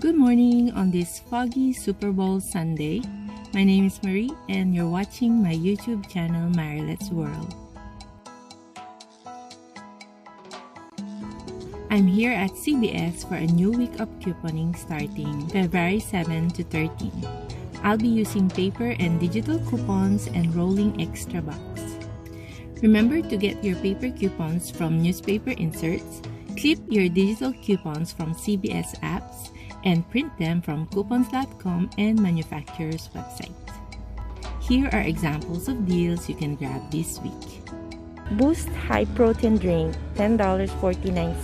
Good morning on this foggy Super Bowl Sunday. My name is Marie and you're watching my YouTube channel Marilet's World. I'm here at CVS for a new week of couponing starting February 7 to 13. I'll be using paper and digital coupons and rolling extra bucks. Remember to get your paper coupons from newspaper inserts, clip your digital coupons from CVS apps, and print them from coupons.com and manufacturers' websites. Here are examples of deals you can grab this week. Boost High Protein Drink, $10.49.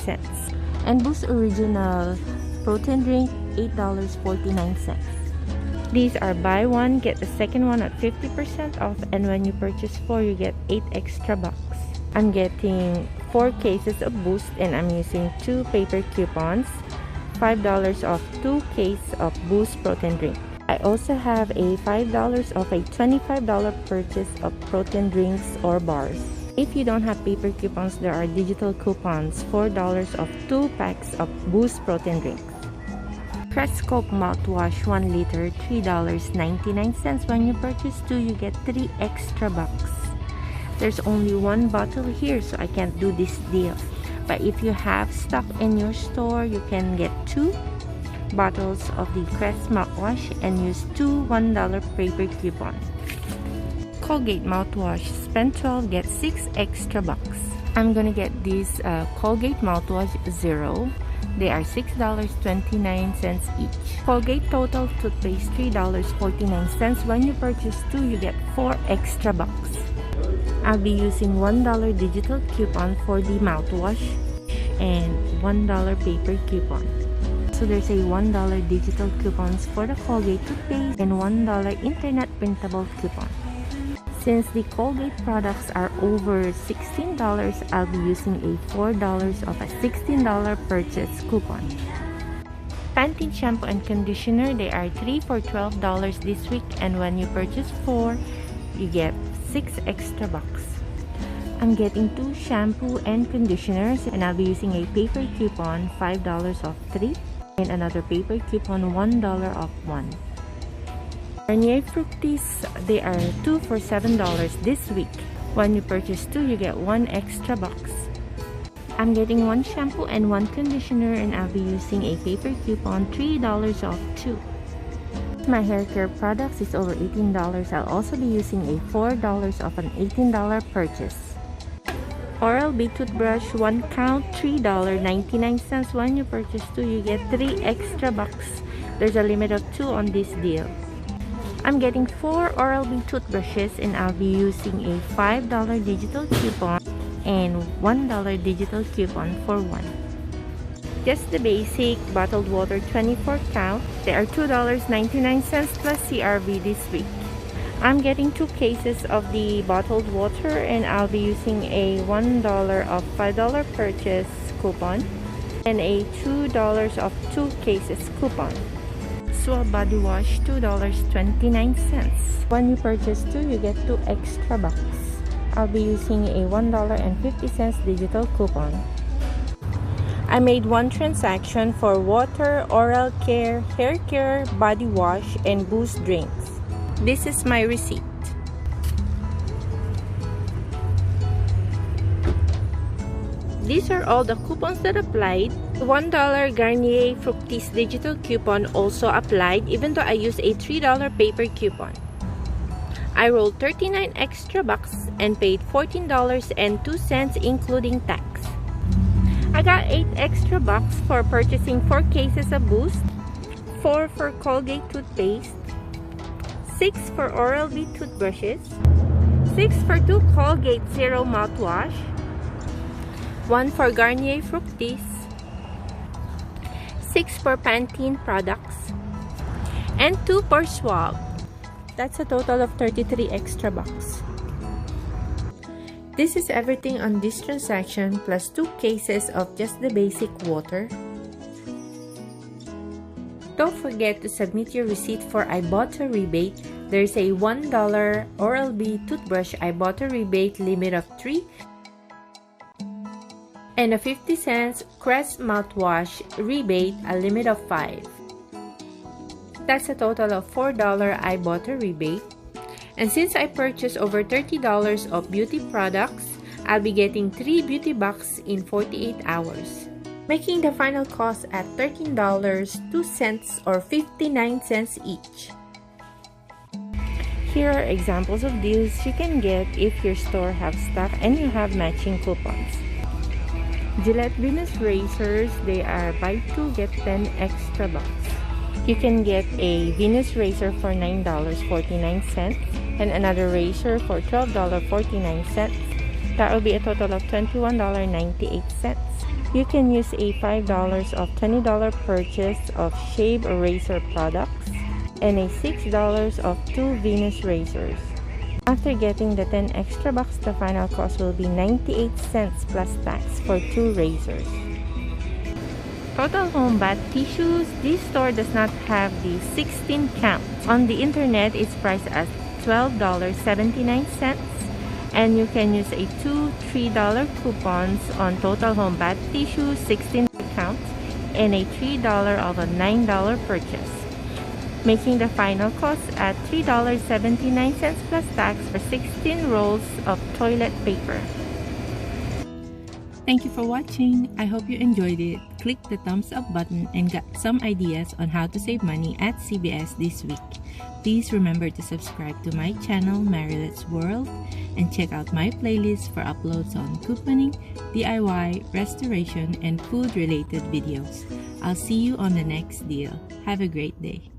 And Boost Original Protein Drink, $8.49. These are buy one, get the second one at 50% off, and when you purchase 4, you get 8 extra bucks. I'm getting 4 cases of Boost and I'm using 2 paper coupons, $5 off 2 cases of Boost Protein Drink. I also have a $5 off a $25 purchase of protein drinks or bars. If you don't have paper coupons, there are digital coupons, $4 off 2 packs of Boost Protein Drinks. Crest Coke mouthwash 1 liter, $3.99. When you purchase 2, you get 3 extra bucks. There's only 1 bottle here, so I can't do this deal. But if you have stock in your store, you can get 2 bottles of the Crest mouthwash and use 2 $1 paper coupons. Colgate mouthwash, spend 12, get 6 extra bucks. I'm gonna get this Colgate mouthwash Zero. They are $6.29 each. Colgate Total toothpaste, $3.49. When you purchase 2, you get 4 extra bucks. I'll be using $1 digital coupon for the mouthwash and $1 paper coupon. So there's a $1 digital coupons for the Colgate toothpaste and $1 internet printable coupon. Since the Colgate products are over $16, I'll be using a $4 of a $16 purchase coupon. Pantene shampoo and conditioner, they are 3 for $12 this week, and when you purchase 4, you get 6 extra bucks. I'm getting 2 shampoo and conditioners and I'll be using a paper coupon, $5 off 3, and another paper coupon, $1 off 1. Garnier Fructis, they are 2 for $7 this week. When you purchase 2, you get 1 extra bucks. I'm getting 1 shampoo and 1 conditioner and I'll be using a paper coupon, $3 off 2. My hair care products is over $18. I'll also be using a $4 off an $18 purchase. Oral-B toothbrush, 1 count, $3.99. When you purchase 2, you get 3 extra bucks. There's a limit of 2 on this deal. I'm getting 4 Oral-B toothbrushes and I'll be using a $5 digital coupon and $1 digital coupon for 1. Just the Basic bottled water, 24 count. They are $2.99 plus CRV this week. I'm getting 2 cases of the bottled water and I'll be using a $1 off $5 purchase coupon and a $2 off 2 cases coupon. Suave body wash, $2.29. When you purchase 2, you get 2 extra bucks. I'll be using a $1.50 digital coupon. I made 1 transaction for water, oral care, hair care, body wash, and Boost drinks. This is my receipt. These are all the coupons that applied. $1 Garnier Fructis digital coupon also applied even though I used a $3 paper coupon. I rolled 39 extra bucks and paid $14.02 including tax. I got 8 extra bucks for purchasing 4 cases of Boost, 4 for Colgate toothpaste, 6 for Oral-B toothbrushes, 6 for 2 Colgate Zero mouthwash, 1 for Garnier Fructis, 6 for Pantene products, and 2 for Suave. That's a total of 33 extra bucks. This is everything on this transaction plus 2 cases of Just the Basic water. Don't forget to submit your receipt for I Bought a Rebate. There's a $1 Oral-B toothbrush I Bought a Rebate limit of 3 and a 50 cents Crest mouthwash rebate, a limit of 5. That's a total of $4 I bought a rebate. And since I purchased over $30 of beauty products, I'll be getting 3 beauty boxes in 48 hours, making the final cost at $13.02 or 59 cents each. Here are examples of deals you can get if your store have stock and you have matching coupons. Gillette Venus razors, they are buy 2 get 10 extra bucks. You can get a Venus razor for $9.49 and another razor for $12.49. That will be a total of $21.98. You can use a $5 of $20 purchase of shave razor products and a $6 of 2 Venus razors. After getting the 10 extra bucks, the final cost will be 98 cents plus tax for 2 razors. Total Home bath tissues. This store does not have the 16 count. On the internet, it's priced at $12.79. And you can use a $3 coupons on Total Home bath tissue 16 count and a $3 of a $9 purchase, making the final cost at $3.79 plus tax for 16 rolls of toilet paper. Thank you for watching. I hope you enjoyed it. Click the thumbs up button and got some ideas on how to save money at CVS this week. Please remember to subscribe to my channel, Marilet's World, and check out my playlist for uploads on couponing, DIY, restoration, and food-related videos. I'll see you on the next deal. Have a great day.